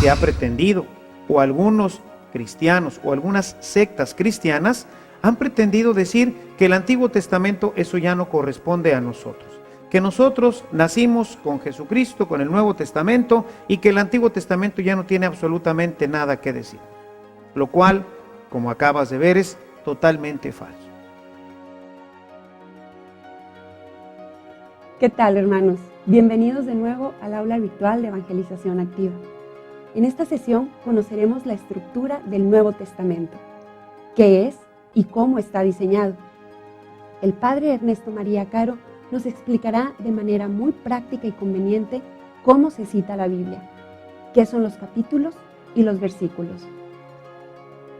se ha pretendido, o algunos cristianos o algunas sectas cristianas han pretendido decir que el Antiguo Testamento eso ya no corresponde a nosotros, que nosotros nacimos con Jesucristo, con el Nuevo Testamento, y que el Antiguo Testamento ya no tiene absolutamente nada que decir, lo cual, como acabas de ver, es totalmente falso. ¿Qué tal, hermanos? Bienvenidos de nuevo al aula virtual de Evangelización Activa. En esta sesión conoceremos la estructura del Nuevo Testamento, qué es y cómo está diseñado. El padre Ernesto María Caro nos explicará de manera muy práctica y conveniente cómo se cita la Biblia, qué son los capítulos y los versículos.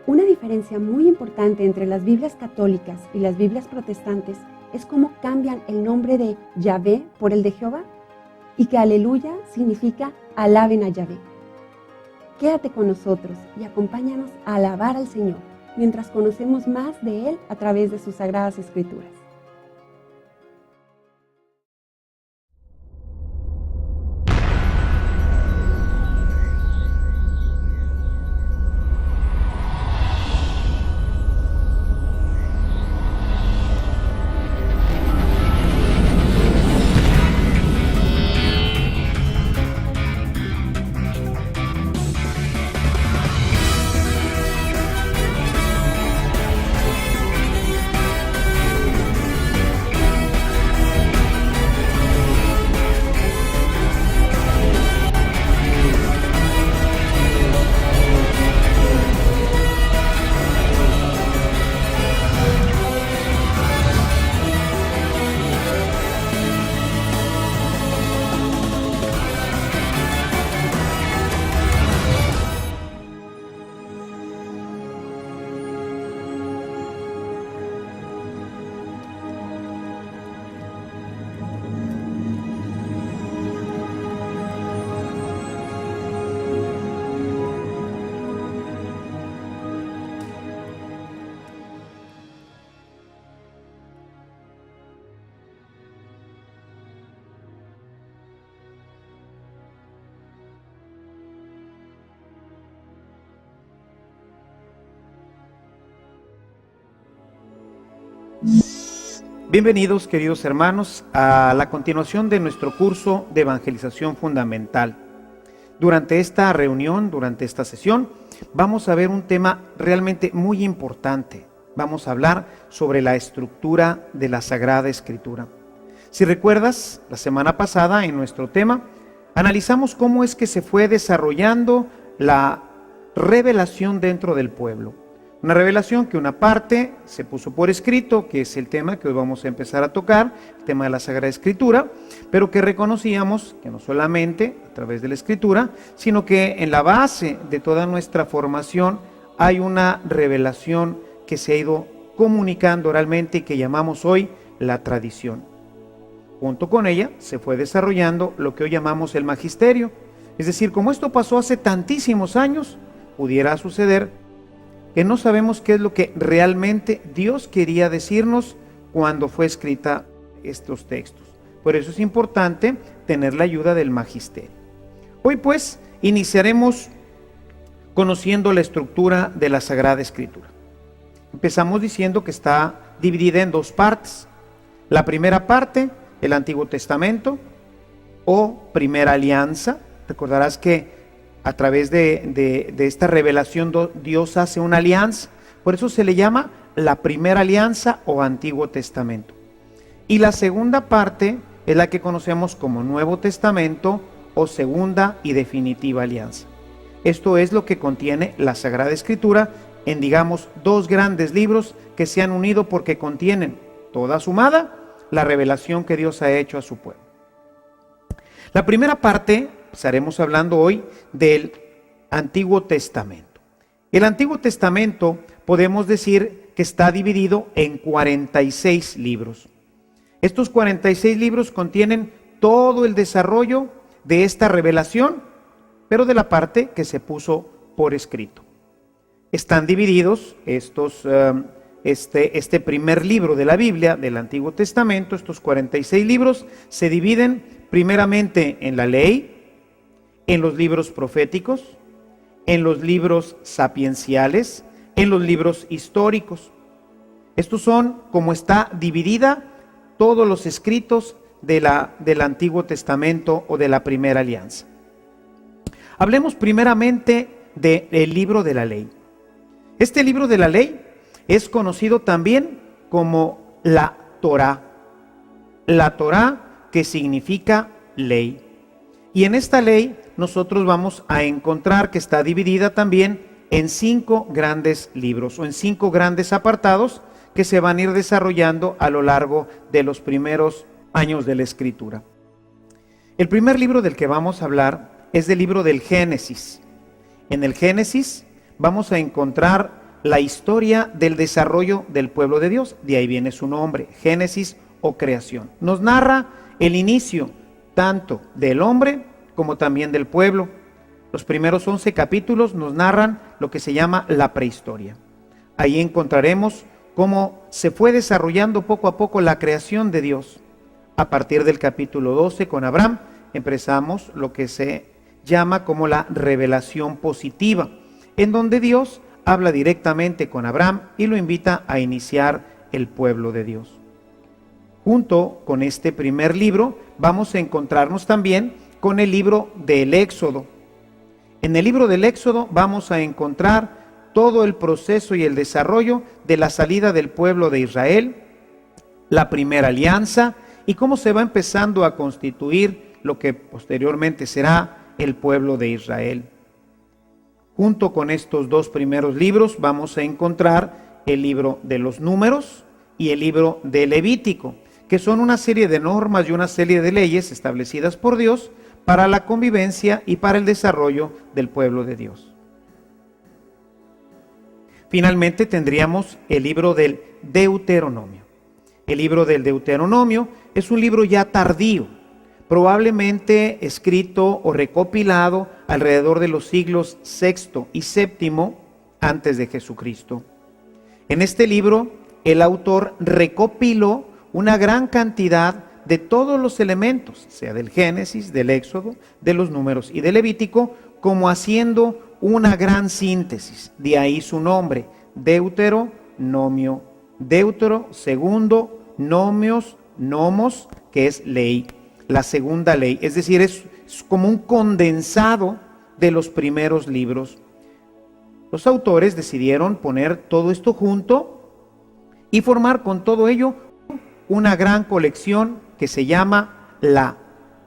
Una diferencia muy importante entre las Biblias católicas y las Biblias protestantes es cómo cambian el nombre de Yahvé por el de Jehová, y que aleluya significa alaben a Yahvé. Quédate con nosotros y acompáñanos a alabar al Señor mientras conocemos más de Él a través de sus sagradas escrituras. Bienvenidos, queridos hermanos, a la continuación de nuestro curso de evangelización fundamental. Durante esta reunión, durante esta sesión, vamos a ver un tema realmente muy importante. Vamos a hablar sobre la estructura de la Sagrada Escritura. Si recuerdas, la semana pasada en nuestro tema, analizamos cómo es que se fue desarrollando la revelación dentro del pueblo. Una revelación que una parte se puso por escrito, que es el tema que hoy vamos a empezar a tocar, el tema de la Sagrada Escritura, pero que reconocíamos que no solamente a través de la Escritura, sino que en la base de toda nuestra formación hay una revelación que se ha ido comunicando oralmente y que llamamos hoy la tradición. Junto con ella se fue desarrollando lo que hoy llamamos el magisterio, es decir, como esto pasó hace tantísimos años, pudiera suceder que no sabemos qué es lo que realmente Dios quería decirnos cuando fue escrita estos textos. Por eso es importante tener la ayuda del magisterio. Hoy pues iniciaremos conociendo la estructura de la Sagrada Escritura. Empezamos diciendo que está dividida en dos partes. La primera parte, el Antiguo Testamento o Primera Alianza. Recordarás que a través de esta revelación Dios hace una alianza, por eso se le llama la Primera Alianza o Antiguo Testamento. Y la segunda parte es la que conocemos como Nuevo Testamento o Segunda y Definitiva Alianza. Esto es lo que contiene la Sagrada Escritura en, digamos, dos grandes libros que se han unido porque contienen, toda sumada, la revelación que Dios ha hecho a su pueblo. La primera parte, estaremos hablando hoy del Antiguo Testamento. El Antiguo Testamento podemos decir que está dividido en 46 libros. Estos 46 libros contienen todo el desarrollo de esta revelación, pero de la parte que se puso por escrito. Están divididos este primer libro de la Biblia, del Antiguo Testamento, estos 46 libros, se dividen primeramente en la ley, en los libros proféticos, en los libros sapienciales, en los libros históricos. Estos son como está dividida todos los escritos del Antiguo Testamento o de la Primera Alianza. Hablemos primeramente del libro de la ley. Este libro de la ley es conocido también como la Torá. La Torá, que significa ley. Y en esta ley nosotros vamos a encontrar que está dividida también en 5 grandes libros o en 5 grandes apartados que se van a ir desarrollando a lo largo de los primeros años de la Escritura. El primer libro del que vamos a hablar es del libro del Génesis. En el Génesis vamos a encontrar la historia del desarrollo del pueblo de Dios. De ahí viene su nombre, Génesis o creación. Nos narra el inicio tanto del hombre como también del pueblo. Los primeros 11 capítulos nos narran lo que se llama la prehistoria. Ahí encontraremos cómo se fue desarrollando poco a poco la creación de Dios. A partir del capítulo 12 con Abraham empezamos lo que se llama como la revelación positiva, en donde Dios habla directamente con Abraham y lo invita a iniciar el pueblo de Dios. Junto con este primer libro vamos a encontrarnos también con el libro del Éxodo. En el libro del Éxodo vamos a encontrar todo el proceso y el desarrollo de la salida del pueblo de Israel, la primera alianza y cómo se va empezando a constituir lo que posteriormente será el pueblo de Israel. Junto con estos 2 primeros libros vamos a encontrar el libro de los Números y el libro de Levítico, que son una serie de normas y una serie de leyes establecidas por Dios para la convivencia y para el desarrollo del pueblo de Dios. Finalmente tendríamos el libro del Deuteronomio. El libro del Deuteronomio es un libro ya tardío, probablemente escrito o recopilado alrededor de los siglos VI y VII antes de Jesucristo. En este libro, el autor recopiló una gran cantidad de todos los elementos, sea del Génesis, del Éxodo, de los Números y del Levítico, como haciendo una gran síntesis. De ahí su nombre, Deuteronomio. Deutero, segundo, nomios, nomos, que es ley, la segunda ley. Es decir, es como un condensado de los primeros libros. Los autores decidieron poner todo esto junto y formar con todo ello una gran colección que se llama la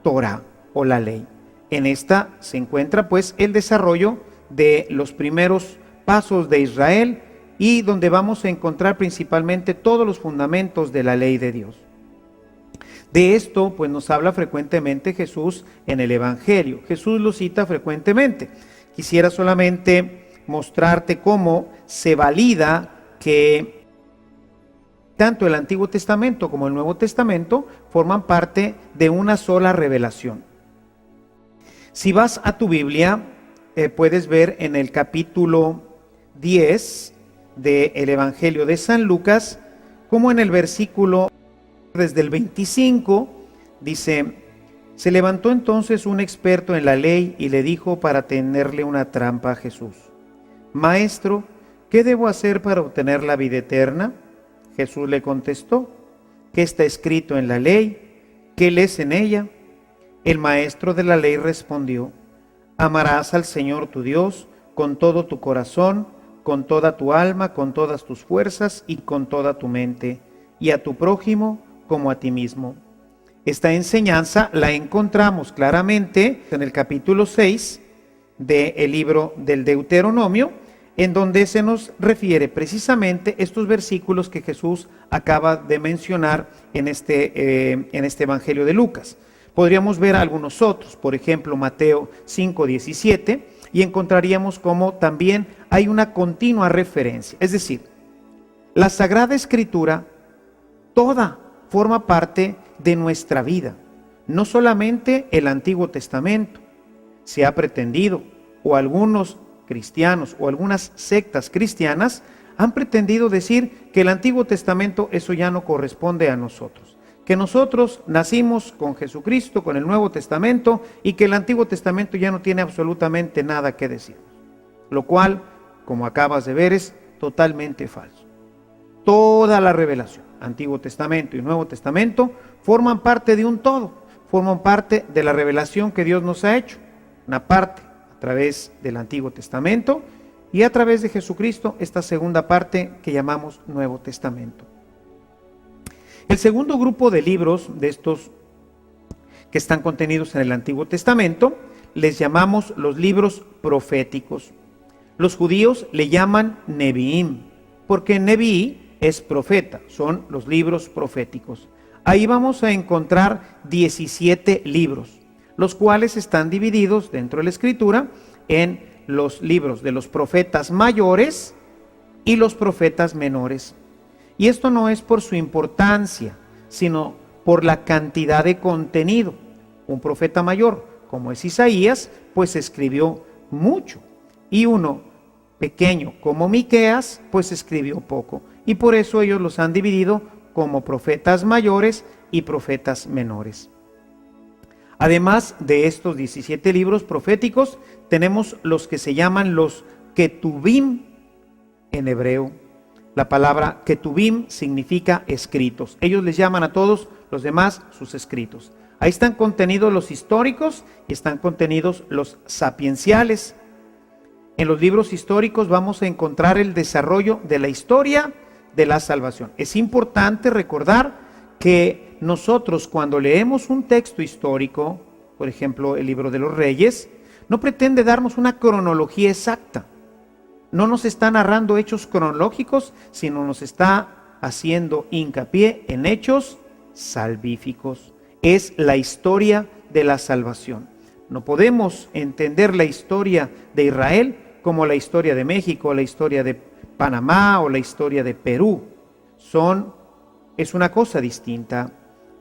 Torá o la ley. En esta se encuentra pues el desarrollo de los primeros pasos de Israel y donde vamos a encontrar principalmente todos los fundamentos de la ley de Dios. De esto pues nos habla frecuentemente Jesús en el Evangelio. Jesús lo cita frecuentemente. Quisiera solamente mostrarte cómo se valida que tanto el Antiguo Testamento como el Nuevo Testamento forman parte de una sola revelación. Si vas a tu Biblia, puedes ver en el capítulo 10 del Evangelio de San Lucas, como en el versículo desde el 25, dice: se levantó entonces un experto en la ley y le dijo para tenerle una trampa a Jesús: Maestro, ¿qué debo hacer para obtener la vida eterna? Jesús le contestó: ¿qué está escrito en la ley? ¿Qué lees en ella? El maestro de la ley respondió: amarás al Señor tu Dios con todo tu corazón, con toda tu alma, con todas tus fuerzas y con toda tu mente, y a tu prójimo como a ti mismo. Esta enseñanza la encontramos claramente en el capítulo 6 del libro del Deuteronomio, en donde se nos refiere precisamente estos versículos que Jesús acaba de mencionar en este Evangelio de Lucas. Podríamos ver algunos otros, por ejemplo Mateo 5:17, y encontraríamos como también hay una continua referencia. Es decir, la Sagrada Escritura toda forma parte de nuestra vida, no solamente el Antiguo Testamento. Se ha pretendido, o algunos cristianos o algunas sectas cristianas han pretendido decir que el Antiguo Testamento eso ya no corresponde a nosotros, que nosotros nacimos con Jesucristo, con el Nuevo Testamento, y que el Antiguo Testamento ya no tiene absolutamente nada que decirnos. lo cual, como acabas de ver, es totalmente falso. Toda la revelación, Antiguo Testamento y Nuevo Testamento, forman parte de un todo, forman parte de la revelación que Dios nos ha hecho. Una parte a través del Antiguo Testamento y a través de Jesucristo, esta segunda parte que llamamos Nuevo Testamento. El segundo grupo de libros de estos que están contenidos en el Antiguo Testamento, les llamamos los libros proféticos. Los judíos le llaman Neviim, porque Neví es profeta, son los libros proféticos. Ahí vamos a encontrar 17 libros, los cuales están divididos dentro de la Escritura en los libros de los profetas mayores y los profetas menores. Y esto no es por su importancia, sino por la cantidad de contenido. Un profeta mayor, como es Isaías, pues escribió mucho, y uno pequeño como Miqueas, pues escribió poco, y por eso ellos los han dividido como profetas mayores y profetas menores. Además de estos 17 libros proféticos, tenemos los que se llaman los Ketubim en hebreo. La palabra Ketubim significa escritos. Ellos les llaman a todos los demás sus escritos. Ahí están contenidos los históricos y están contenidos los sapienciales. En los libros históricos vamos a encontrar el desarrollo de la historia de la salvación. Es importante recordar que nosotros cuando leemos un texto histórico, por ejemplo el libro de los Reyes, no pretende darnos una cronología exacta. No nos está narrando hechos cronológicos, sino nos está haciendo hincapié en hechos salvíficos. Es la historia de la salvación. No podemos entender la historia de Israel como la historia de México, la historia de Panamá o la historia de Perú. Es una cosa distinta.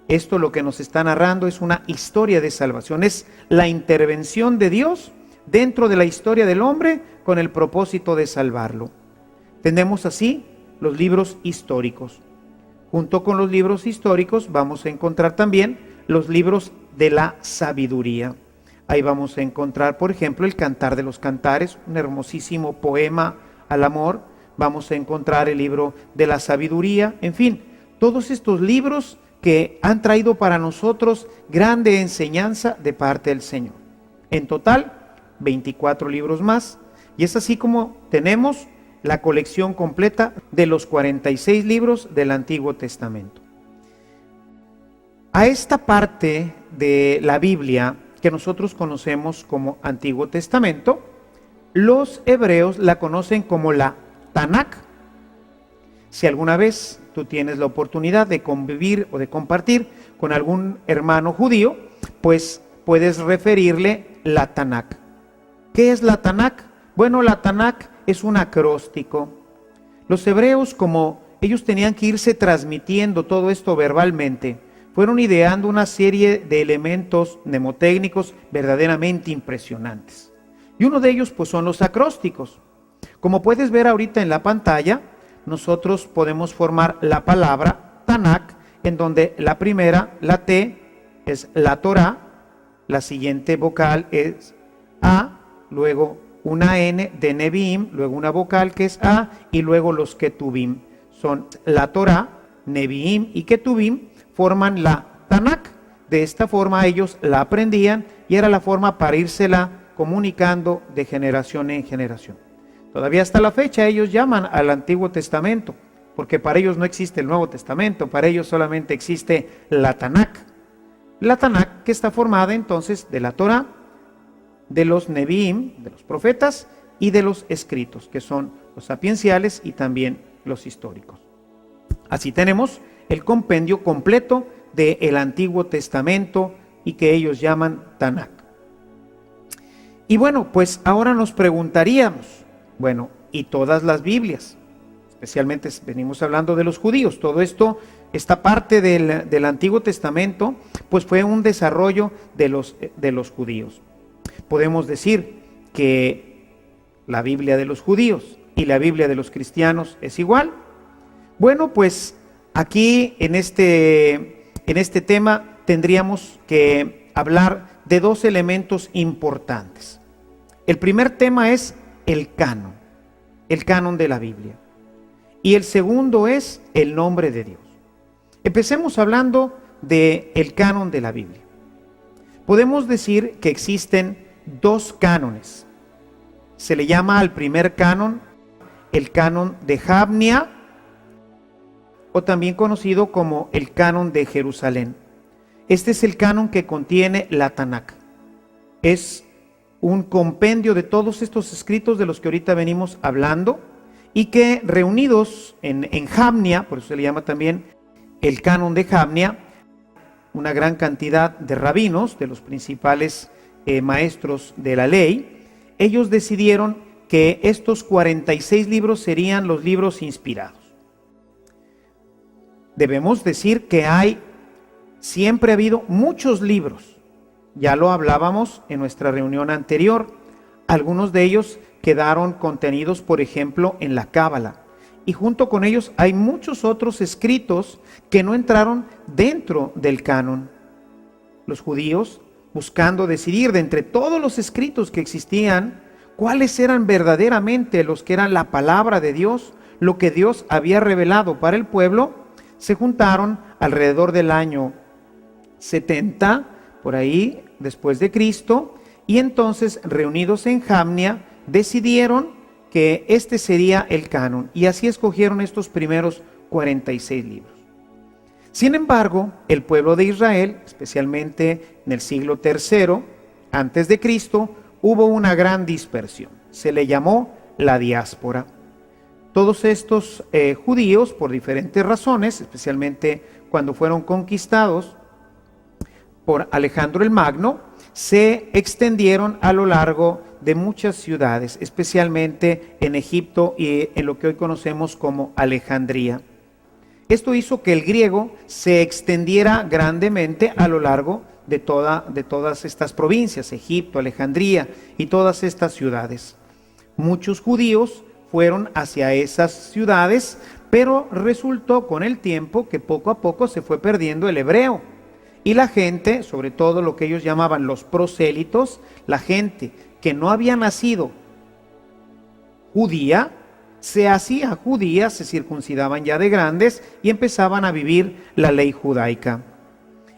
Esto lo que nos está narrando es una historia de salvación. Es la intervención de Dios dentro de la historia del hombre con el propósito de salvarlo. Tenemos así los libros históricos. Junto con los libros históricos vamos a encontrar también los libros de la sabiduría. Ahí vamos a encontrar, por ejemplo, el Cantar de los Cantares, un hermosísimo poema al amor. Vamos a encontrar el libro de la sabiduría. En fin, todos estos libros que han traído para nosotros grande enseñanza de parte del Señor. En total, 24 libros más. Y es así como tenemos la colección completa de los 46 libros del Antiguo Testamento. A esta parte de la Biblia que nosotros conocemos como Antiguo Testamento, los hebreos la conocen como la Tanakh. Si alguna vez tú tienes la oportunidad de convivir o de compartir con algún hermano judío, pues puedes referirle la Tanakh. ¿Qué es la Tanakh? Bueno, la Tanakh es un acróstico. Los hebreos, como ellos tenían que irse transmitiendo todo esto verbalmente, fueron ideando una serie de elementos mnemotécnicos verdaderamente impresionantes. Y uno de ellos pues son los acrósticos. Como puedes ver ahorita en la pantalla, nosotros podemos formar la palabra Tanakh, en donde la primera, la T, es la Torá, la siguiente vocal es A, luego una N de Neviim, luego una vocal que es A, y luego los Ketubim. Son la Torá, Neviim y Ketubim, forman la Tanakh. De esta forma ellos la aprendían y era la forma para írsela comunicando de generación en generación. Todavía hasta la fecha ellos llaman al Antiguo Testamento, porque para ellos no existe el Nuevo Testamento, para ellos solamente existe la Tanakh. La Tanakh que está formada entonces de la Torá, de los Neviim, de los profetas, y de los escritos, que son los sapienciales y también los históricos. Así tenemos el compendio completo del Antiguo Testamento y que ellos llaman Tanakh. Y bueno, pues ahora nos preguntaríamos, bueno, ¿y todas las Biblias? Especialmente venimos hablando de los judíos. Todo esto, esta parte del Antiguo Testamento, pues fue un desarrollo de los judíos. Podemos decir que la Biblia de los judíos y la Biblia de los cristianos es igual. Bueno, pues aquí en este tema tendríamos que hablar de dos elementos importantes. El primer tema es el canon de la Biblia. Y el segundo es el nombre de Dios. Empecemos hablando del canon de la Biblia. Podemos decir que existen dos cánones. Se le llama al primer canon el canon de Jabnia, o también conocido como el canon de Jerusalén. Este es el canon que contiene la Tanakh. Es un compendio de todos estos escritos de los que ahorita venimos hablando, y que reunidos en Jabnia, por eso se le llama también el canon de Jabnia, una gran cantidad de rabinos, de los principales maestros de la ley, ellos decidieron que estos 46 libros serían los libros inspirados. Debemos decir que siempre ha habido muchos libros. Ya lo hablábamos en nuestra reunión anterior. Algunos de ellos quedaron contenidos, por ejemplo, en la Cábala. Y junto con ellos hay muchos otros escritos que no entraron dentro del canon. Los judíos, buscando decidir de entre todos los escritos que existían, cuáles eran verdaderamente los que eran la palabra de Dios, lo que Dios había revelado para el pueblo, se juntaron alrededor del año 70, por ahí, después de Cristo, y entonces, reunidos en Jabnia, decidieron que este sería el canon, y así escogieron estos primeros 46 libros. Sin embargo, el pueblo de Israel, especialmente en el siglo III antes de Cristo, hubo una gran dispersión. Se le llamó la diáspora. Todos estos judíos, por diferentes razones, especialmente cuando fueron conquistados por Alejandro el Magno, se extendieron a lo largo de muchas ciudades, especialmente en Egipto y en lo que hoy conocemos como Alejandría. Esto hizo que el griego se extendiera grandemente a lo largo de todas estas provincias, Egipto, Alejandría y todas estas ciudades. Muchos judíos fueron hacia esas ciudades, pero resultó con el tiempo que poco a poco se fue perdiendo el hebreo. Y la gente, sobre todo lo que ellos llamaban los prosélitos, la gente que no había nacido judía, se hacía judía, se circuncidaban ya de grandes y empezaban a vivir la ley judaica.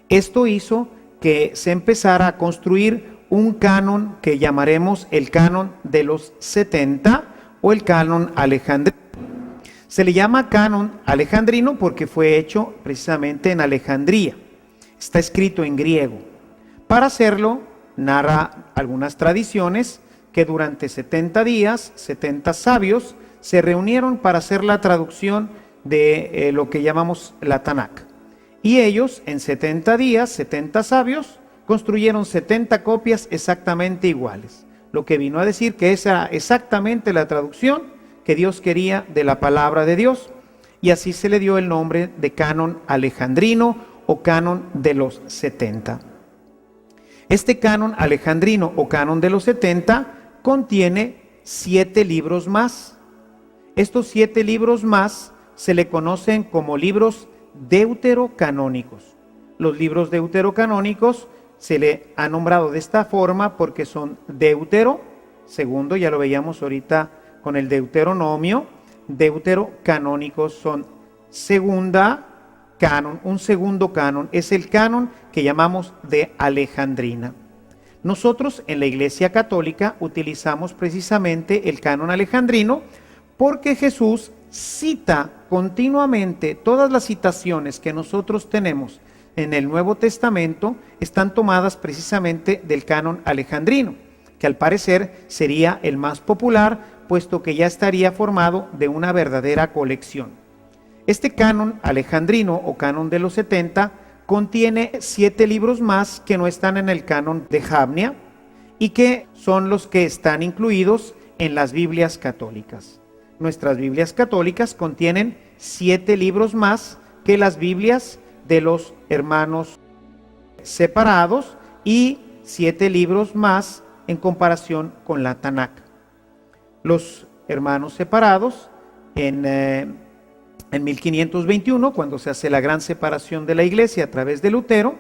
Esto hizo que se empezara a construir un canon que llamaremos el canon de los 70 o el canon alejandrino. Se le llama canon alejandrino porque fue hecho precisamente en Alejandría. Está escrito en griego. Para hacerlo, narra algunas tradiciones que durante 70 días, 70 sabios se reunieron para hacer la traducción de lo que llamamos la Tanakh. Y ellos, en 70 días, 70 sabios, construyeron 70 copias exactamente iguales. Lo que vino a decir que esa era exactamente la traducción que Dios quería de la palabra de Dios. Y así se le dio el nombre de canon alejandrino o canon de los 70. Este canon alejandrino o canon de los 70 contiene 7 libros más. Estos 7 libros más se le conocen como libros deuterocanónicos. Los libros deuterocanónicos se le ha nombrado de esta forma porque son deutero, segundo, ya lo veíamos ahorita con el Deuteronomio, deuterocanónicos son segunda canon, un segundo canon, es el canon que llamamos de Alejandrina. Nosotros en la Iglesia Católica utilizamos precisamente el canon alejandrino porque Jesús cita continuamente, todas las citaciones que nosotros tenemos en el Nuevo Testamento están tomadas precisamente del canon alejandrino, que al parecer sería el más popular, puesto que ya estaría formado de una verdadera colección. Este canon alejandrino o canon de los 70 contiene 7 libros más que no están en el canon de Jabnia y que son los que están incluidos en las Biblias católicas. Nuestras Biblias católicas contienen 7 libros más que las Biblias de los hermanos separados y 7 libros más en comparación con la Tanakh. Los hermanos separados en 1521, cuando se hace la gran separación de la iglesia a través de Lutero,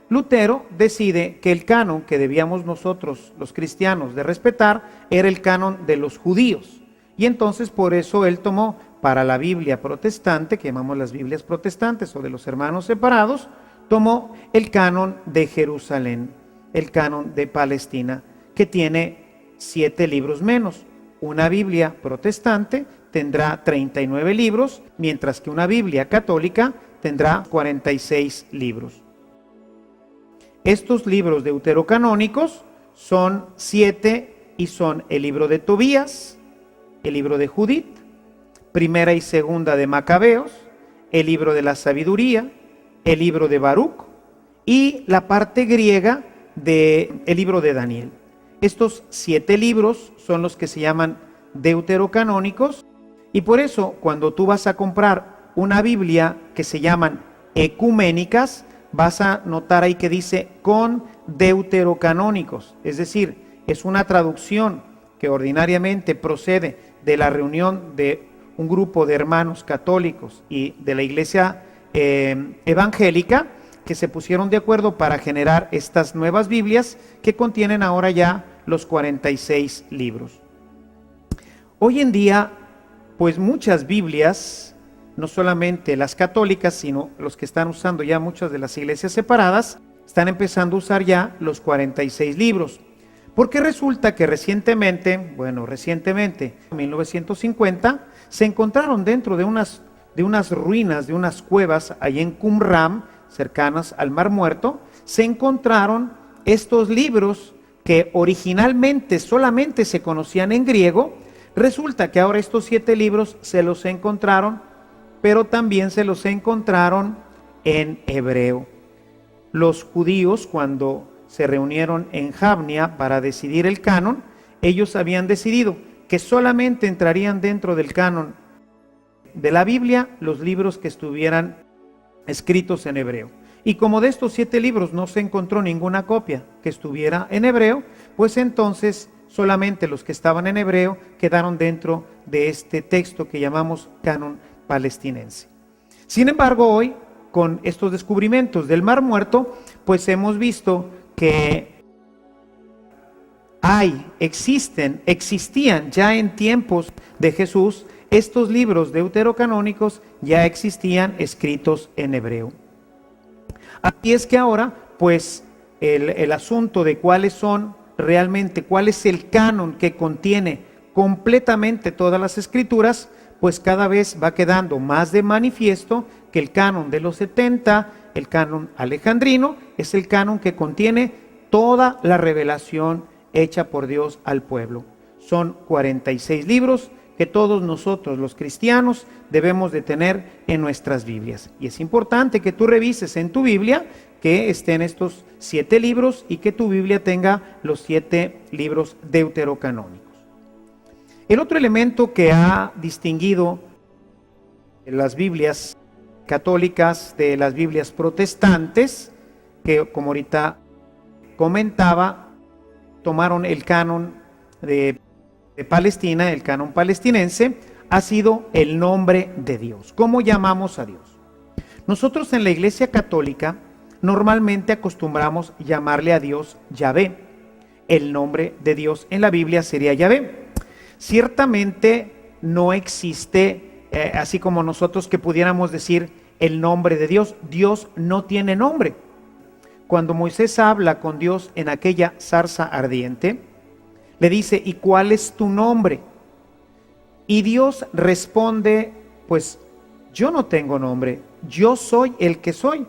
Lutero decide que el canon que debíamos nosotros, los cristianos, de respetar era el canon de los judíos. Y entonces por eso él tomó para la Biblia protestante, que llamamos las Biblias protestantes o de los hermanos separados, tomó el canon de Jerusalén, el canon de Palestina, que tiene 7 libros menos. Una Biblia protestante tendrá 39 libros, mientras que una Biblia católica tendrá 46 libros. Estos libros deuterocanónicos son 7 y son el libro de Tobías, el libro de Judith, primera y segunda de Macabeos, el libro de la sabiduría, el libro de Baruch y la parte griega del libro de Daniel. Estos 7 libros son los que se llaman deuterocanónicos, y por eso cuando tú vas a comprar una Biblia que se llaman ecuménicas, vas a notar ahí que dice con deuterocanónicos, es decir, es una traducción que ordinariamente procede de la reunión de un grupo de hermanos católicos y de la iglesia evangélica, que se pusieron de acuerdo para generar estas nuevas Biblias que contienen ahora ya los 46 libros. Hoy en día, pues muchas Biblias, no solamente las católicas, sino los que están usando ya muchas de las iglesias separadas, están empezando a usar ya los 46 libros. Porque resulta que recientemente, en 1950, se encontraron dentro de unas ruinas, de unas cuevas, ahí en Qumran, cercanas al Mar Muerto, se encontraron estos libros que originalmente solamente se conocían en griego. Resulta que ahora estos 7 libros se los encontraron, pero también se los encontraron en hebreo. Los judíos, cuando se reunieron en Javnia para decidir el canon, ellos habían decidido que solamente entrarían dentro del canon de la Biblia los libros que estuvieran escritos en hebreo. Y como de estos 7 libros no se encontró ninguna copia que estuviera en hebreo, pues entonces solamente los que estaban en hebreo quedaron dentro de este texto que llamamos canon palestinense. Sin embargo, hoy, con estos descubrimientos del Mar Muerto, pues hemos visto que existían ya en tiempos de Jesús, estos libros deuterocanónicos ya existían escritos en hebreo. Así es que ahora, pues, el asunto de cuál es el canon que contiene completamente todas las escrituras, pues cada vez va quedando más de manifiesto que el canon de los 70, el canon alejandrino, es el canon que contiene toda la revelación hecha por Dios al pueblo. Son 46 libros que todos nosotros los cristianos debemos de tener en nuestras Biblias. Y es importante que tú revises en tu Biblia que estén estos 7 libros y que tu Biblia tenga los 7 libros deuterocanónicos. El otro elemento que ha distinguido las Biblias católicas de las Biblias protestantes, que como ahorita comentaba, tomaron el canon de Palestina, el canon palestinense, ha sido el nombre de Dios. ¿Cómo llamamos a Dios? Nosotros en la Iglesia Católica normalmente acostumbramos llamarle a Dios Yahvé. El nombre de Dios en la Biblia sería Yahvé. Ciertamente no existe, así como nosotros que pudiéramos decir el nombre de Dios. Dios no tiene nombre. Cuando Moisés habla con Dios en aquella zarza ardiente, le dice, ¿y cuál es tu nombre? Y Dios responde, pues yo no tengo nombre, yo soy el que soy.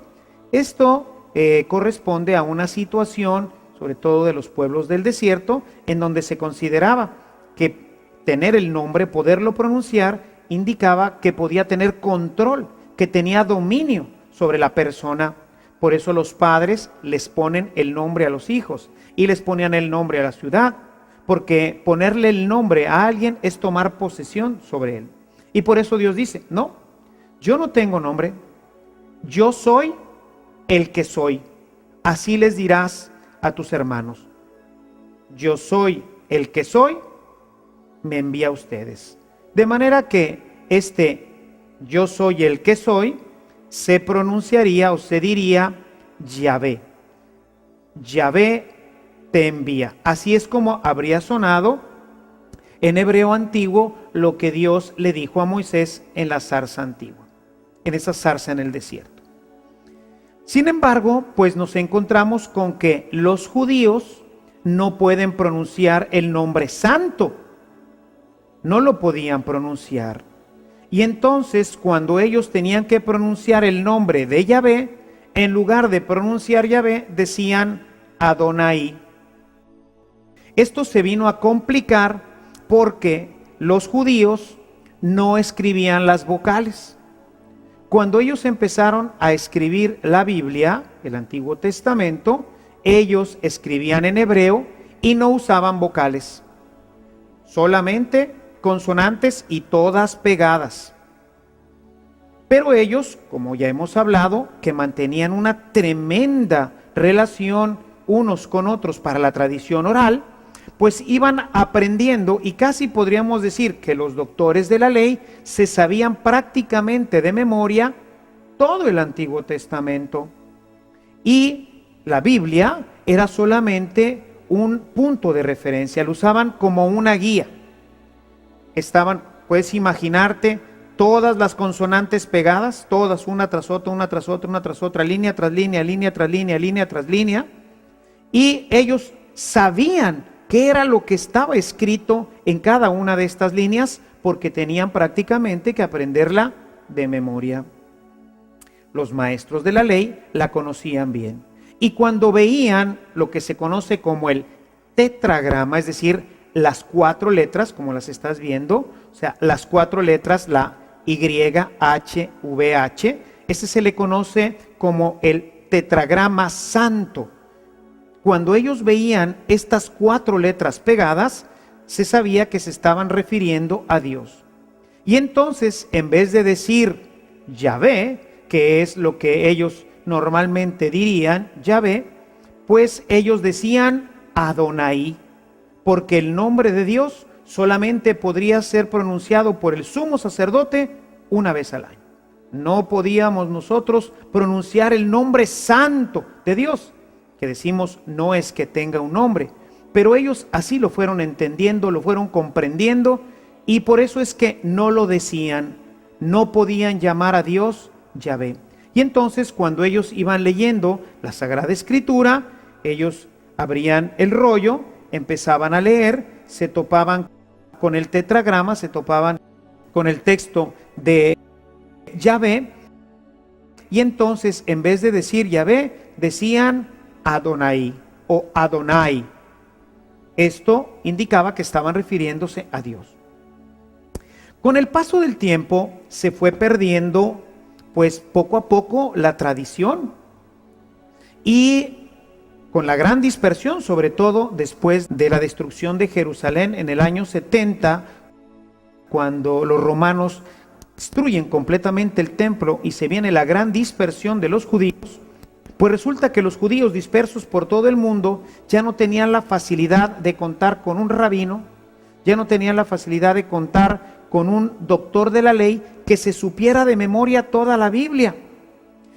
Esto corresponde a una situación, sobre todo de los pueblos del desierto, en donde se consideraba que tener el nombre, poderlo pronunciar, indicaba que podía tener control, que tenía dominio sobre la persona. Por eso los padres les ponen el nombre a los hijos y les ponían el nombre a la ciudad, porque ponerle el nombre a alguien es tomar posesión sobre él. Y por eso Dios dice, no, yo no tengo nombre, yo soy el que soy. Así les dirás a tus hermanos, yo soy el que soy, me envía a ustedes. De manera que yo soy el que soy se pronunciaría o se diría Yahvé. Yahvé te envía. Así es como habría sonado en hebreo antiguo lo que Dios le dijo a Moisés en la zarza antigua, en esa zarza en el desierto. Sin embargo, pues nos encontramos con que los judíos no pueden pronunciar el nombre santo. No lo podían pronunciar. Y entonces, cuando ellos tenían que pronunciar el nombre de Yahvé, en lugar de pronunciar Yahvé, decían Adonai. Esto se vino a complicar porque los judíos no escribían las vocales. Cuando ellos empezaron a escribir la Biblia, el Antiguo Testamento, ellos escribían en hebreo y no usaban vocales, solamente consonantes y todas pegadas. Pero ellos, como ya hemos hablado, que mantenían una tremenda relación unos con otros para la tradición oral, pues iban aprendiendo, y casi podríamos decir que los doctores de la ley se sabían prácticamente de memoria todo el Antiguo Testamento. Y la Biblia era solamente un punto de referencia, lo usaban como una guía. Puedes imaginarte todas las consonantes pegadas, todas una tras otra, una tras otra, una tras otra, línea tras línea, línea tras línea, línea tras línea. Y ellos sabían qué era lo que estaba escrito en cada una de estas líneas, porque tenían prácticamente que aprenderla de memoria. Los maestros de la ley la conocían bien. Y cuando veían lo que se conoce como el tetragrama, es decir, las 4 letras, como las estás viendo, o sea, las 4 letras, la YHVH, ese se le conoce como el tetragrama santo. Cuando ellos veían estas 4 letras pegadas, se sabía que se estaban refiriendo a Dios. Y entonces, en vez de decir Yahvé, que es lo que ellos normalmente dirían, Yahvé, pues ellos decían Adonai, porque el nombre de Dios solamente podría ser pronunciado por el sumo sacerdote una vez al año. No podíamos nosotros pronunciar el nombre santo de Dios, que decimos no es que tenga un nombre, pero ellos así lo fueron entendiendo, lo fueron comprendiendo, y por eso es que no lo decían, no podían llamar a Dios Yahvé. Y entonces cuando ellos iban leyendo la Sagrada Escritura, ellos abrían el rollo, empezaban a leer, se topaban con el tetragrama, se topaban con el texto de Yahvé, y entonces en vez de decir Yahvé, decían Adonai o Adonai. Esto indicaba que estaban refiriéndose a Dios. Con el paso del tiempo se fue perdiendo, pues poco a poco, la tradición, y con la gran dispersión, sobre todo después de la destrucción de Jerusalén en el año 70, cuando los romanos destruyen completamente el templo y se viene la gran dispersión de los judíos, pues resulta que los judíos dispersos por todo el mundo ya no tenían la facilidad de contar con un rabino, ya no tenían la facilidad de contar con un doctor de la ley que se supiera de memoria toda la Biblia.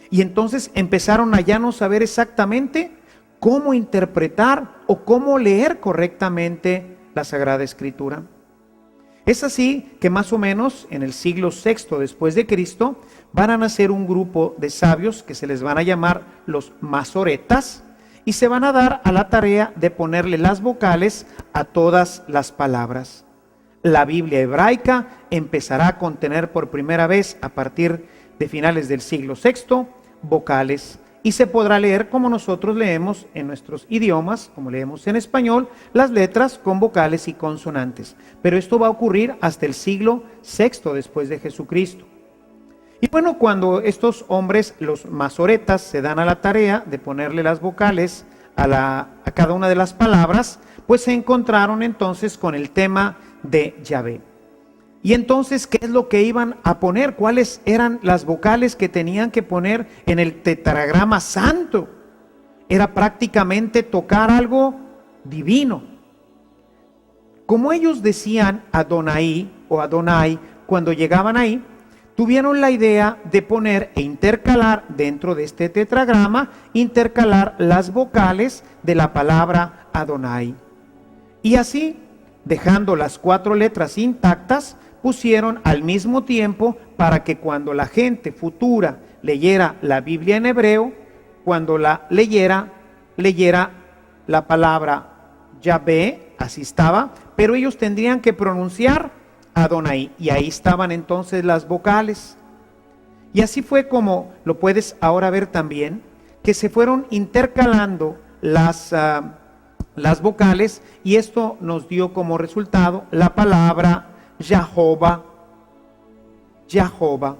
Y entonces empezaron a ya no saber exactamente cómo interpretar o cómo leer correctamente la Sagrada Escritura. Es así que más o menos en el siglo VI después de Cristo van a nacer un grupo de sabios que se les van a llamar los masoretas, y se van a dar a la tarea de ponerle las vocales a todas las palabras. La Biblia hebraica empezará a contener por primera vez a partir de finales del siglo VI vocales, y se podrá leer como nosotros leemos en nuestros idiomas, como leemos en español, las letras con vocales y consonantes. Pero esto va a ocurrir hasta el siglo VI después de Jesucristo. Y bueno, cuando estos hombres, los masoretas, se dan a la tarea de ponerle las vocales a cada una de las palabras, pues se encontraron entonces con el tema de Yahvé. Y entonces, ¿qué es lo que iban a poner? ¿Cuáles eran las vocales que tenían que poner en el tetragrama santo? Era prácticamente tocar algo divino. Como ellos decían Adonai o Adonai cuando llegaban ahí, tuvieron la idea de poner e intercalar dentro de este tetragrama, intercalar las vocales de la palabra Adonai. Y así, dejando las 4 letras intactas, pusieron al mismo tiempo para que cuando la gente futura leyera la Biblia en hebreo, cuando la leyera la palabra Yahvé, así estaba, pero ellos tendrían que pronunciar Adonai, y ahí estaban entonces las vocales. Y así fue como lo puedes ahora ver también, que se fueron intercalando las vocales, y esto nos dio como resultado la palabra Yahová. Yahová.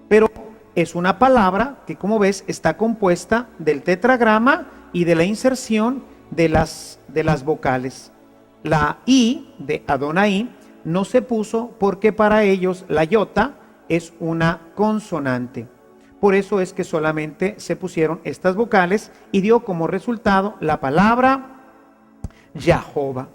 Pero es una palabra que, como ves, está compuesta del tetragrama y de la inserción de las vocales. La I de Adonai no se puso porque para ellos la iota es una consonante. Por eso es que solamente se pusieron estas vocales y dio como resultado la palabra Yahová.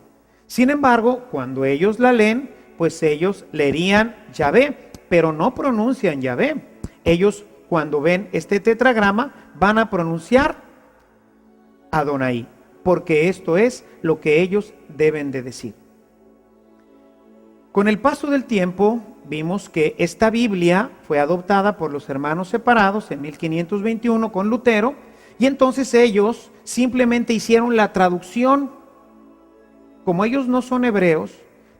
Sin embargo, cuando ellos la leen, pues ellos leerían Yahvé, pero no pronuncian Yahvé. Ellos, cuando ven este tetragrama, van a pronunciar Adonai, porque esto es lo que ellos deben de decir. Con el paso del tiempo, vimos que esta Biblia fue adoptada por los hermanos separados en 1521 con Lutero, y entonces ellos simplemente hicieron la traducción. Como ellos no son hebreos,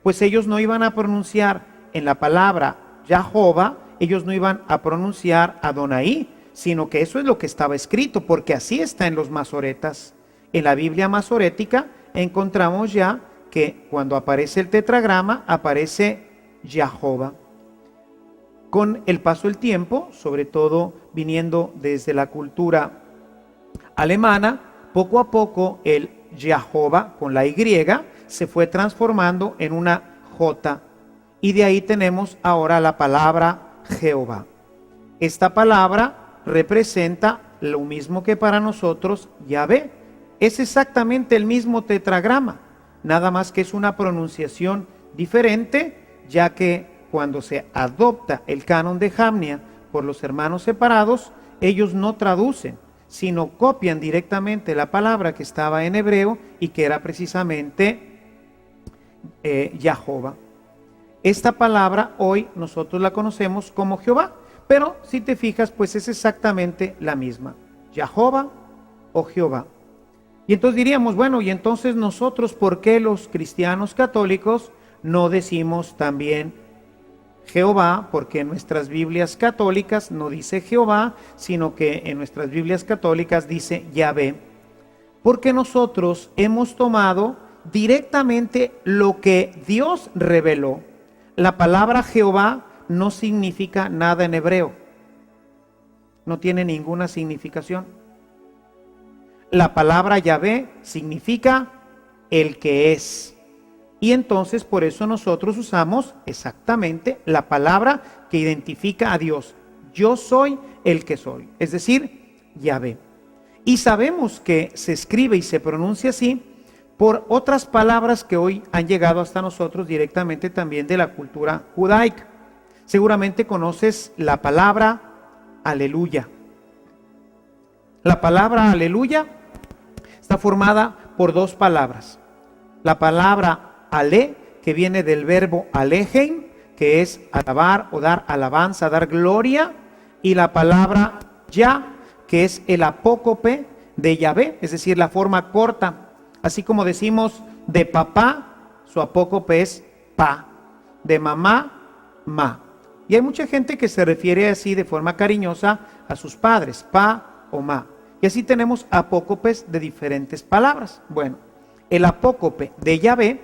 pues ellos no iban a pronunciar en la palabra Yahová, ellos no iban a pronunciar Adonai, sino que eso es lo que estaba escrito, porque así está en los masoretas. En la Biblia masorética encontramos ya que cuando aparece el tetragrama, aparece Yahová. Con el paso del tiempo, sobre todo viniendo desde la cultura alemana, poco a poco el Yahová con la Y se fue transformando en una J, y de ahí tenemos ahora la palabra Jehová. Esta palabra representa lo mismo que para nosotros Yahvé. Es exactamente el mismo tetragrama, nada más que es una pronunciación diferente, ya que cuando se adopta el canon de Jamnia por los hermanos separados, ellos no traducen, sino copian directamente la palabra que estaba en hebreo y que era precisamente Yahová. Esta palabra hoy nosotros la conocemos como Jehová, pero si te fijas, pues es exactamente la misma, Yahová o Jehová. Y entonces diríamos, bueno, y entonces nosotros, ¿por qué los cristianos católicos no decimos también Jehová? Porque en nuestras Biblias católicas no dice Jehová, sino que en nuestras Biblias católicas dice Yahvé. Porque nosotros hemos tomado directamente lo que Dios reveló. La palabra Jehová no significa nada en hebreo, no tiene ninguna significación. La palabra Yahvé significa el que es. Y entonces por eso nosotros usamos exactamente la palabra que identifica a Dios. Yo soy el que soy, es decir, Yahvé. Y sabemos que se escribe y se pronuncia así por otras palabras que hoy han llegado hasta nosotros directamente también de la cultura judaica. Seguramente conoces la palabra aleluya. La palabra aleluya está formada por 2 palabras. La palabra ale, que viene del verbo alejen, que es alabar o dar alabanza, dar gloria, y la palabra ya, que es el apócope de Yahvé, es decir, la forma corta. Así como decimos de papá, su apócope es pa, de mamá, ma. Y hay mucha gente que se refiere así de forma cariñosa a sus padres, pa o ma. Y así tenemos apócopes de diferentes palabras. Bueno, el apócope de Yahvé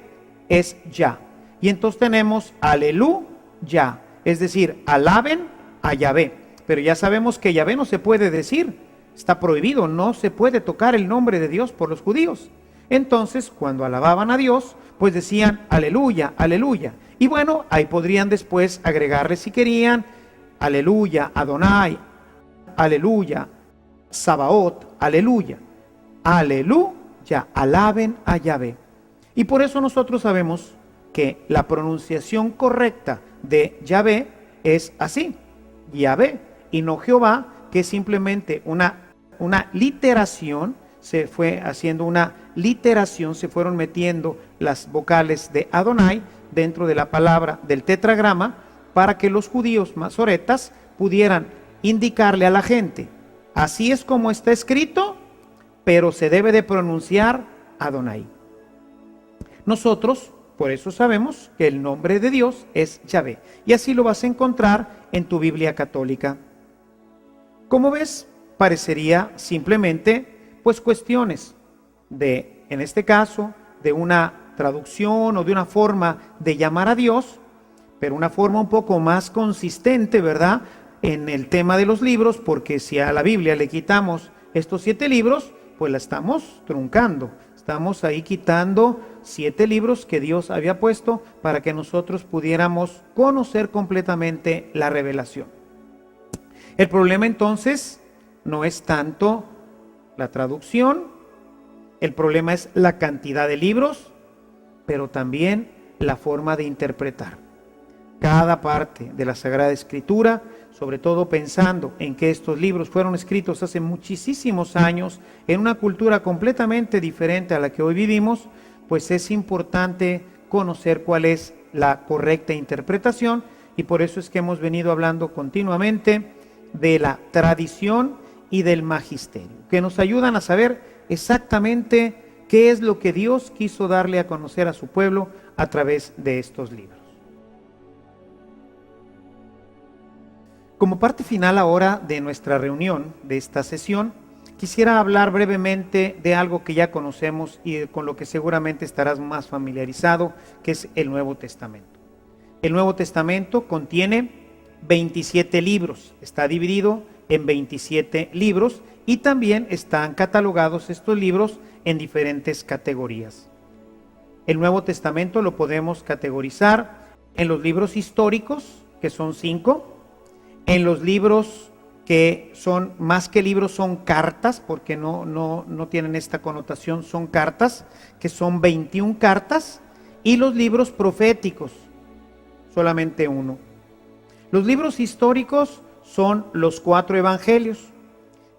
es ya. Y entonces tenemos aleluya, es decir, alaben a Yahvé. Pero ya sabemos que Yahvé no se puede decir, está prohibido, no se puede tocar el nombre de Dios por los judíos. Entonces, cuando alababan a Dios, pues decían aleluya, aleluya. Y bueno, ahí podrían después agregarle si querían, aleluya, Adonai, aleluya, Sabaoth, aleluya, aleluya, alaben a Yahvé. Y por eso nosotros sabemos que la pronunciación correcta de Yahvé es así, Yahvé, y no Jehová, que es simplemente una literación. Se fue haciendo una literación, se fueron metiendo las vocales de Adonai dentro de la palabra del tetragrama para que los judíos masoretas pudieran indicarle a la gente, así es como está escrito, pero se debe de pronunciar Adonai. Nosotros, por eso sabemos que el nombre de Dios es Yahvé, y así lo vas a encontrar en tu Biblia católica. Como ves, parecería simplemente pues cuestiones de, en este caso, de una traducción o de una forma de llamar a Dios, pero una forma un poco más consistente, ¿verdad?, en el tema de los libros, porque si a la Biblia le quitamos estos 7 libros, pues la estamos truncando. Estamos ahí quitando 7 libros que Dios había puesto para que nosotros pudiéramos conocer completamente la revelación. El problema entonces no es tanto la traducción, el problema es la cantidad de libros, pero también la forma de interpretar cada parte de la Sagrada Escritura, sobre todo pensando en que estos libros fueron escritos hace muchísimos años, en una cultura completamente diferente a la que hoy vivimos, pues es importante conocer cuál es la correcta interpretación, y por eso es que hemos venido hablando continuamente de la tradición y del magisterio, que nos ayudan a saber exactamente qué es lo que Dios quiso darle a conocer a su pueblo a través de estos libros. Como parte final ahora de nuestra reunión, de esta sesión, quisiera hablar brevemente de algo que ya conocemos y con lo que seguramente estarás más familiarizado, que es el Nuevo Testamento. El Nuevo Testamento contiene 27 libros, está dividido en 27 libros y también están catalogados estos libros en diferentes categorías. El Nuevo Testamento lo podemos categorizar en los libros históricos, que son 5, en los libros que son más que libros, son cartas, porque no tienen esta connotación, son cartas, que son 21 cartas, y los libros proféticos, solamente 1. Los libros históricos son los 4 evangelios: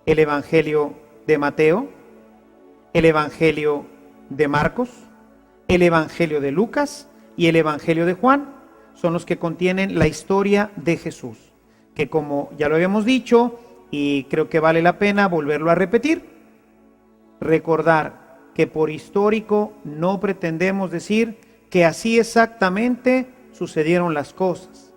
el Evangelio de Mateo, el Evangelio de Marcos, el Evangelio de Lucas y el Evangelio de Juan. Son los que contienen la historia de Jesús, que como ya lo habíamos dicho, y creo que vale la pena volverlo a repetir, recordar que por histórico no pretendemos decir que así exactamente sucedieron las cosas.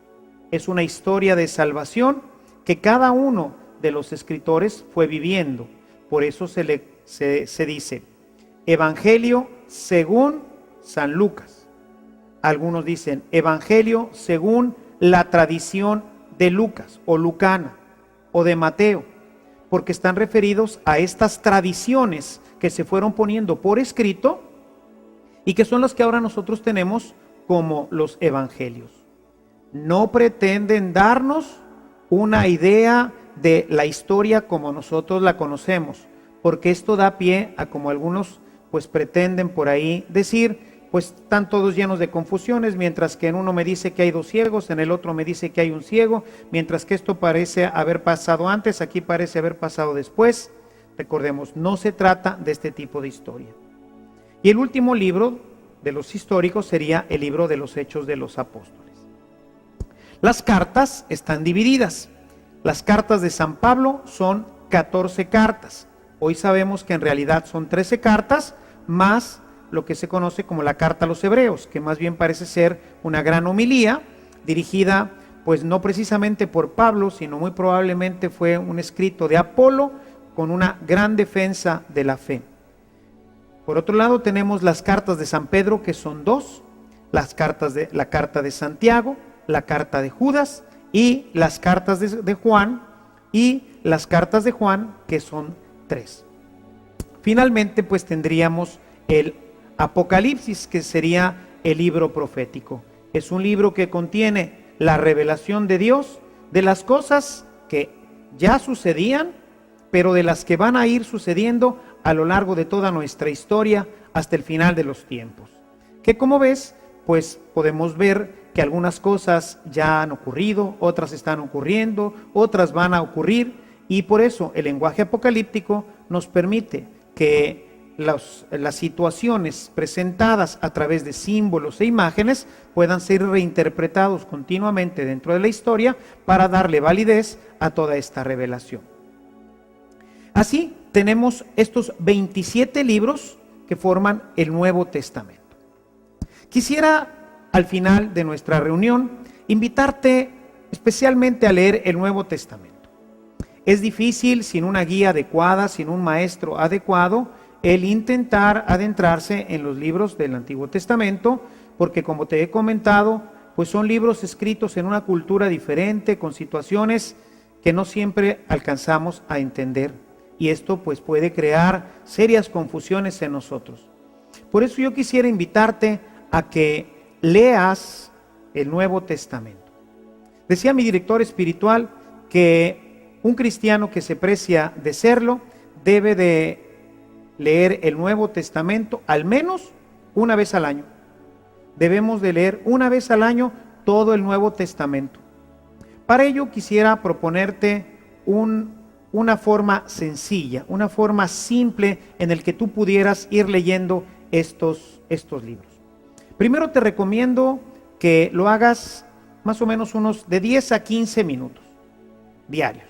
Es una historia de salvación que cada uno de los escritores fue viviendo. Por eso se dice Evangelio según San Lucas. Algunos dicen Evangelio según la tradición de Lucas o lucana o de Mateo, porque están referidos a estas tradiciones que se fueron poniendo por escrito y que son las que ahora nosotros tenemos como los evangelios. No pretenden darnos una idea de la historia como nosotros la conocemos, porque esto da pie a, como algunos pues pretenden por ahí decir, pues están todos llenos de confusiones, mientras que en uno me dice que hay 2 ciegos, en el otro me dice que hay un ciego, mientras que esto parece haber pasado antes, aquí parece haber pasado después. Recordemos, no se trata de este tipo de historia. Y el último libro de los históricos sería el libro de los Hechos de los Apóstoles. Las cartas están divididas. Las cartas de San Pablo son 14 cartas. Hoy sabemos que en realidad son 13 cartas, más lo que se conoce como la carta a los hebreos, que más bien parece ser una gran homilía dirigida pues no precisamente por Pablo, sino muy probablemente fue un escrito de Apolo con una gran defensa de la fe. Por otro lado tenemos las cartas de San Pedro, que son 2, la carta de Santiago, la carta de Judas y las cartas de Juan, y las cartas de Juan, que son 3. Finalmente pues tendríamos el Apocalipsis, que sería el libro profético. Es un libro que contiene la revelación de Dios de las cosas que ya sucedían, pero de las que van a ir sucediendo a lo largo de toda nuestra historia hasta el final de los tiempos. Que como ves, pues podemos ver que que algunas cosas ya han ocurrido, otras están ocurriendo, otras van a ocurrir, y por eso el lenguaje apocalíptico nos permite que las situaciones presentadas a través de símbolos e imágenes puedan ser reinterpretados continuamente dentro de la historia para darle validez a toda esta revelación. Así tenemos estos 27 libros que forman el Nuevo Testamento. Quisiera al final de nuestra reunión invitarte especialmente a leer el Nuevo Testamento. Es difícil sin una guía adecuada, sin un maestro adecuado, el intentar adentrarse en los libros del Antiguo Testamento, porque como te he comentado, pues son libros escritos en una cultura diferente, con situaciones que no siempre alcanzamos a entender, y esto pues puede crear serias confusiones en nosotros. Por eso yo quisiera invitarte a que leas el Nuevo Testamento. Decía mi director espiritual que un cristiano que se precia de serlo debe de leer el Nuevo Testamento al menos una vez al año. Debemos de leer una vez al año todo el Nuevo Testamento. Para ello quisiera proponerte una forma sencilla, una forma simple en el que tú pudieras ir leyendo estos libros. Primero te recomiendo que lo hagas más o menos unos de 10 a 15 minutos diarios.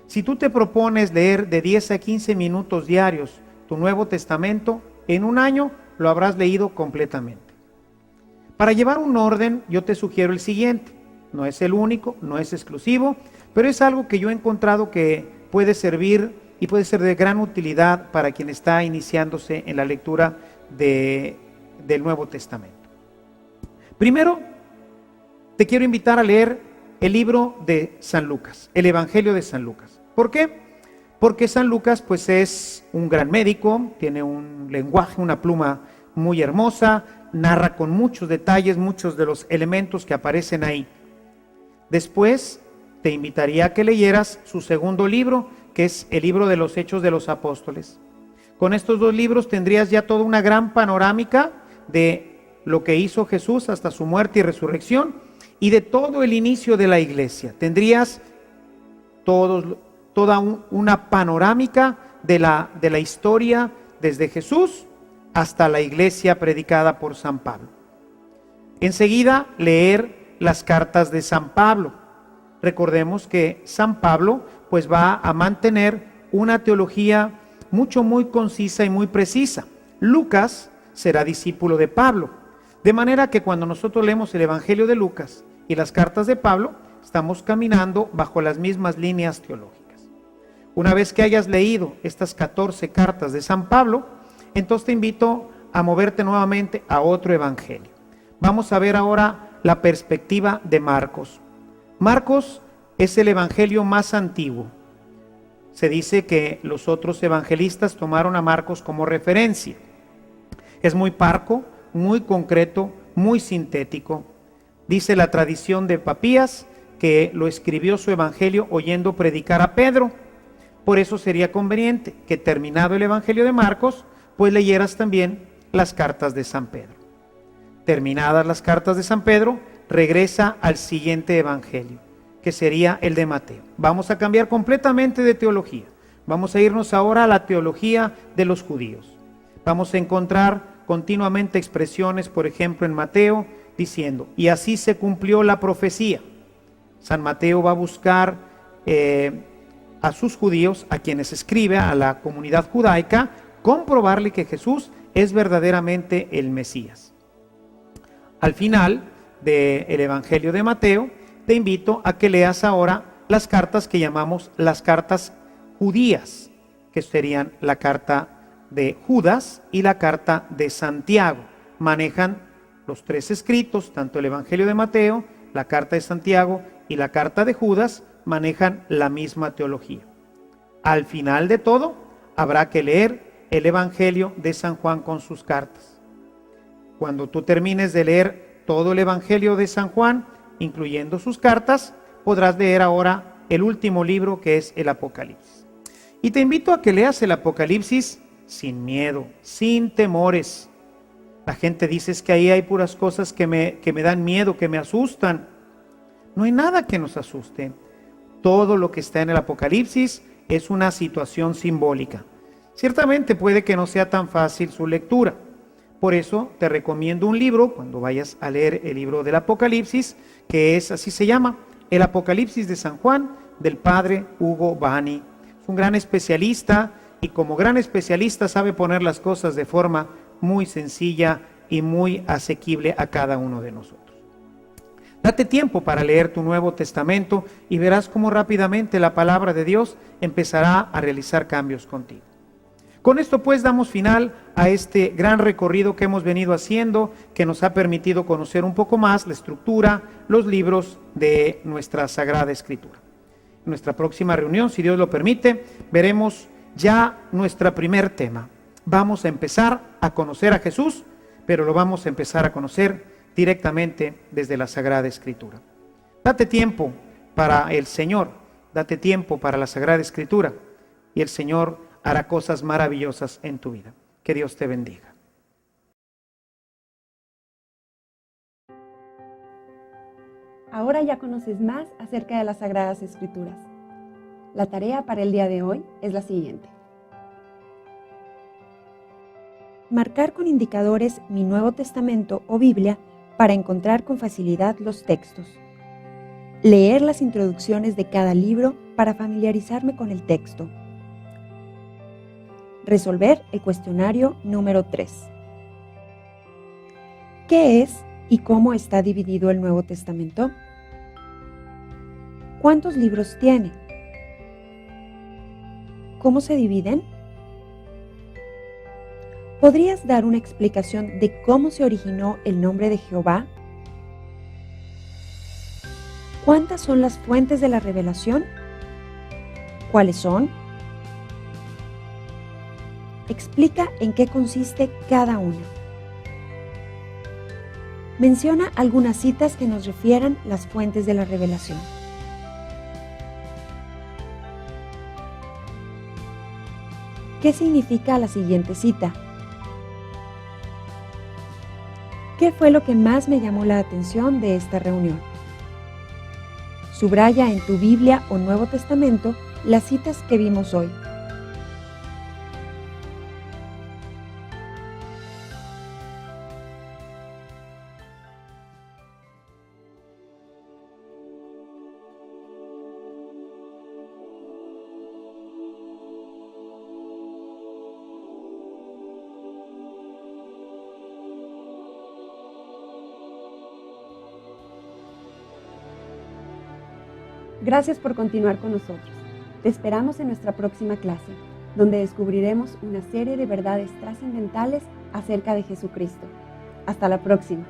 Si tú te propones leer de 10 a 15 minutos diarios tu Nuevo Testamento, en un año lo habrás leído completamente. Para llevar un orden, yo te sugiero el siguiente. No es el único, no es exclusivo, pero es algo que yo he encontrado que puede servir y puede ser de gran utilidad para quien está iniciándose en la lectura del Nuevo Testamento. Primero, te quiero invitar a leer el libro de San Lucas, el Evangelio de San Lucas. ¿Por qué? Porque San Lucas pues es un gran médico, tiene un lenguaje, una pluma muy hermosa, narra con muchos detalles, muchos de los elementos que aparecen ahí. Después te invitaría a que leyeras su segundo libro, que es el libro de los Hechos de los Apóstoles. Con estos dos libros tendrías ya toda una gran panorámica de lo que hizo Jesús hasta su muerte y resurrección y de todo el inicio de la iglesia. Tendrías toda una panorámica de la historia desde Jesús hasta la iglesia predicada por San Pablo. Enseguida, leer las cartas de San Pablo. Recordemos que San Pablo pues va a mantener una teología muy concisa y muy precisa. Lucas será discípulo de Pablo, de manera que cuando nosotros leemos el Evangelio de Lucas y las cartas de Pablo, estamos caminando bajo las mismas líneas teológicas. Una vez que hayas leído estas 14 cartas de San Pablo, entonces te invito a moverte nuevamente a otro evangelio. Vamos a ver ahora la perspectiva de Marcos. Marcos es el evangelio más antiguo. Se dice que los otros evangelistas tomaron a Marcos como referencia. Es muy parco, muy concreto, muy sintético. Dice la tradición de Papías que lo escribió su evangelio oyendo predicar a Pedro. Por eso sería conveniente que terminado el evangelio de Marcos, pues leyeras también las cartas de San Pedro. Terminadas las cartas de San Pedro, regresa al siguiente evangelio, que sería el de Mateo. Vamos a cambiar completamente de teología. Vamos a irnos ahora a la teología de los judíos. Vamos a encontrar continuamente expresiones, por ejemplo, en Mateo, diciendo, y así se cumplió la profecía. San Mateo va a buscar a sus judíos, a quienes escribe, a la comunidad judaica, comprobarle que Jesús es verdaderamente el Mesías. Al final del Evangelio de Mateo, te invito a que leas ahora las cartas que llamamos las cartas judías, que serían la carta de Judas y la carta de Santiago. Manejan los tres escritos, tanto el Evangelio de Mateo, la carta de Santiago y la carta de Judas, manejan la misma teología. Al final de todo, habrá que leer el Evangelio de San Juan con sus cartas. Cuando tú termines de leer todo el Evangelio de San Juan, incluyendo sus cartas, podrás leer ahora el último libro, que es el Apocalipsis. Y te invito a que leas el Apocalipsis sin miedo, sin temores. La gente dice es que ahí hay puras cosas que me dan miedo, que me asustan. No hay nada que nos asuste. Todo lo que está en el Apocalipsis es una situación simbólica. Ciertamente puede que no sea tan fácil su lectura. Por eso te recomiendo un libro, cuando vayas a leer el libro del Apocalipsis, que es, así se llama, El Apocalipsis de San Juan, del padre Hugo Bani. Es un gran especialista y como gran especialista sabe poner las cosas de forma muy sencilla y muy asequible a cada uno de nosotros. Date tiempo para leer tu Nuevo Testamento y verás cómo rápidamente la palabra de Dios empezará a realizar cambios contigo. Con esto pues damos final a este gran recorrido que hemos venido haciendo, que nos ha permitido conocer un poco más la estructura, los libros de nuestra Sagrada Escritura. En nuestra próxima reunión, si Dios lo permite, veremos ya nuestro primer tema. Vamos a empezar a conocer a Jesús, pero lo vamos a empezar a conocer directamente desde la Sagrada Escritura. Date tiempo para el Señor, date tiempo para la Sagrada Escritura y el Señor hará cosas maravillosas en tu vida. Que Dios te bendiga. Ahora ya conoces más acerca de las Sagradas Escrituras. La tarea para el día de hoy es la siguiente. Marcar con indicadores mi Nuevo Testamento o Biblia para encontrar con facilidad los textos. Leer las introducciones de cada libro para familiarizarme con el texto. Resolver el cuestionario número 3. ¿Qué es y cómo está dividido el Nuevo Testamento? ¿Cuántos libros tiene? ¿Cómo se dividen? ¿Podrías dar una explicación de cómo se originó el nombre de Jehová? ¿Cuántas son las fuentes de la revelación? ¿Cuáles son? Explica en qué consiste cada una. Menciona algunas citas que nos refieran las fuentes de la revelación. ¿Qué significa la siguiente cita? ¿Qué fue lo que más me llamó la atención de esta reunión? Subraya en tu Biblia o Nuevo Testamento las citas que vimos hoy. Gracias por continuar con nosotros. Te esperamos en nuestra próxima clase, donde descubriremos una serie de verdades trascendentales acerca de Jesucristo. Hasta la próxima.